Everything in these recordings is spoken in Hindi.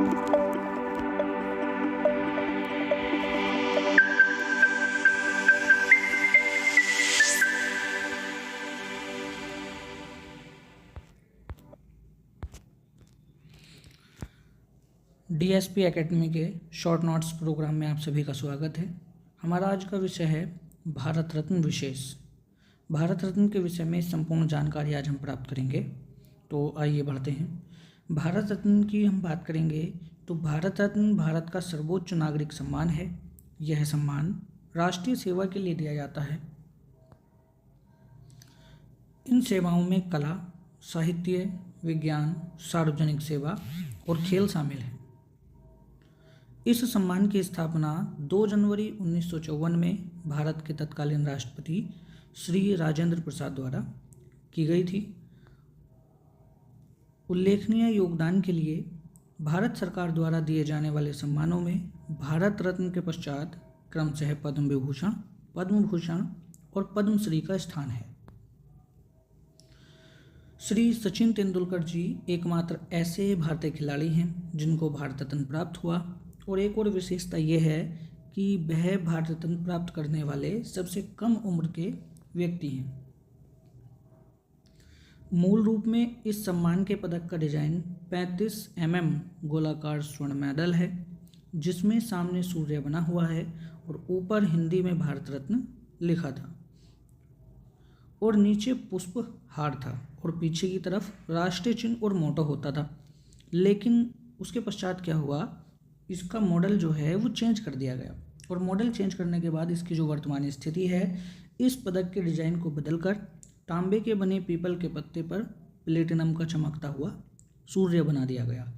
डीएसपी एकेडमी के शॉर्ट नोट्स प्रोग्राम में आप सभी का स्वागत है। हमारा आज का विषय है भारत रत्न विशेष। भारत रत्न के विषय में संपूर्ण जानकारी आज हम प्राप्त करेंगे। तो आइए बढ़ते हैं। भारत रत्न की हम बात करेंगे तो भारत रत्न भारत का सर्वोच्च नागरिक सम्मान है। यह सम्मान राष्ट्रीय सेवा के लिए दिया जाता है। इन सेवाओं में कला, साहित्य, विज्ञान, सार्वजनिक सेवा और खेल शामिल है। इस सम्मान की स्थापना 2 जनवरी 1954 में भारत के तत्कालीन राष्ट्रपति श्री राजेंद्र प्रसाद द्वारा की गई थी। उल्लेखनीय योगदान के लिए भारत सरकार द्वारा दिए जाने वाले सम्मानों में भारत रत्न के पश्चात क्रमशः पद्म विभूषण, पद्म भूषण और पद्मश्री का स्थान है। श्री सचिन तेंदुलकर जी एकमात्र ऐसे भारतीय खिलाड़ी हैं जिनको भारत रत्न प्राप्त हुआ। और एक और विशेषता यह है कि वह भारत रत्न प्राप्त करने वाले सबसे कम उम्र के व्यक्ति हैं। मूल रूप में इस सम्मान के पदक का डिजाइन 35 mm गोलाकार स्वर्ण मेडल है, जिसमें सामने सूर्य बना हुआ है और ऊपर हिंदी में भारत रत्न लिखा था और नीचे पुष्प हार था और पीछे की तरफ राष्ट्रीय चिन्ह और मोटो होता था। लेकिन उसके पश्चात क्या हुआ, इसका मॉडल जो है वो चेंज कर दिया गया और मॉडल चेंज करने के बाद इसकी जो वर्तमान स्थिति है, इस पदक के डिजाइन को बदलकर तांबे के बने पीपल के पत्ते पर प्लेटिनम का चमकता हुआ सूर्य बना दिया गया,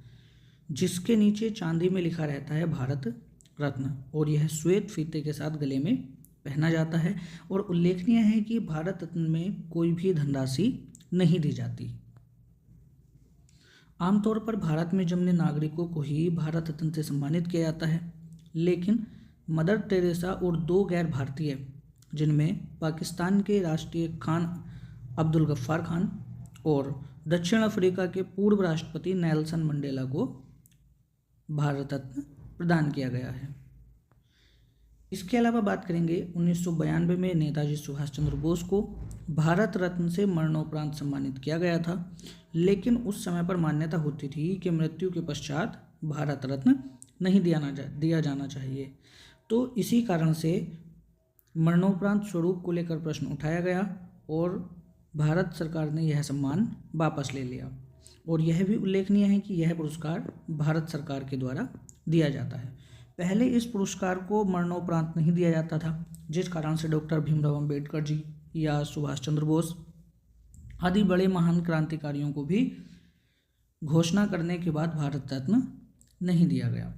जिसके नीचे चांदी में लिखा रहता है भारत रत्न और यह श्वेत फीते के साथ गले में पहना जाता है। और उल्लेखनीय है कि भारत रत्न में कोई भी धनराशि नहीं दी जाती। आमतौर पर भारत में जन्मे नागरिकों को ही भारत रत्न से सम्मानित किया जाता है, लेकिन मदर टेरेसा और 2 गैर भारतीय, जिनमें पाकिस्तान के राष्ट्रीय खान अब्दुल गफ्फार खान और दक्षिण अफ्रीका के पूर्व राष्ट्रपति नेल्सन मंडेला को भारत रत्न प्रदान किया गया है। इसके अलावा बात करेंगे 1992 में नेताजी सुभाष चंद्र बोस को भारत रत्न से मरणोपरांत सम्मानित किया गया था, लेकिन उस समय पर मान्यता होती थी कि मृत्यु के पश्चात भारत रत्न नहीं दिया जाना चाहिए। तो इसी कारण से मरणोपरांत स्वरूप को लेकर प्रश्न उठाया गया और भारत सरकार ने यह सम्मान वापस ले लिया। और यह भी उल्लेखनीय है कि यह पुरस्कार भारत सरकार के द्वारा दिया जाता है। पहले इस पुरस्कार को मरणोपरांत नहीं दिया जाता था, जिस कारण से डॉक्टर भीमराव अंबेडकर जी या सुभाष चंद्र बोस आदि बड़े महान क्रांतिकारियों को भी घोषणा करने के बाद भारत रत्न नहीं दिया गया।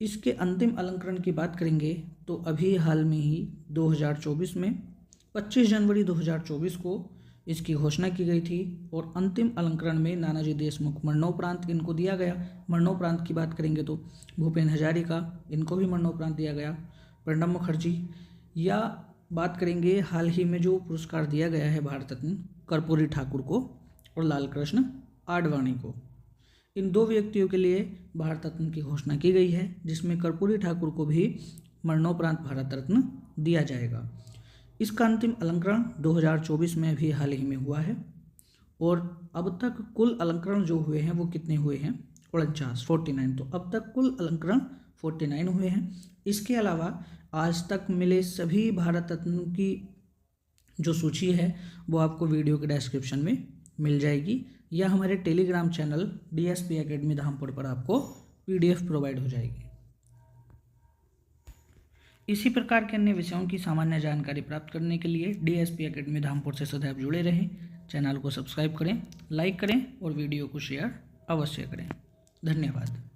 इसके अंतिम अलंकरण की बात करेंगे तो अभी हाल में ही 2024 में 25 जनवरी 2024 को इसकी घोषणा की गई थी और अंतिम अलंकरण में नानाजी देशमुख मरणोपरांत इनको दिया गया। मरणोपरांत की बात करेंगे तो भूपेन हजारिका, इनको भी मरणोपरांत दिया गया। प्रणब मुखर्जी, या बात करेंगे हाल ही में जो पुरस्कार दिया गया है भारत रत्न, कर्पूरी ठाकुर को और लाल कृष्ण आडवाणी को। इन 2 व्यक्तियों के लिए भारत रत्न की घोषणा की गई है, जिसमें कर्पूरी ठाकुर को भी मरणोपरांत भारत रत्न दिया जाएगा। इसका अंतिम अलंकरण 2024 में भी हाल ही में हुआ है और अब तक कुल अलंकरण जो हुए हैं वो कितने हुए हैं, 49। तो अब तक कुल अलंकरण 49 हुए हैं। इसके अलावा आज तक मिले सभी भारत रत्न की जो सूची है वो आपको वीडियो के डिस्क्रिप्शन में मिल जाएगी या हमारे Telegram channel DSP academy Dhampur पर आपको PDF प्रोवाइड हो जाएगी। इसी प्रकार के अन्य विषयों की सामान्य जानकारी प्राप्त करने के लिए डीएसपी एकेडमी धामपुर से सदैव जुड़े रहें। चैनल को सब्सक्राइब करें, लाइक करें और वीडियो को शेयर अवश्य करें। धन्यवाद।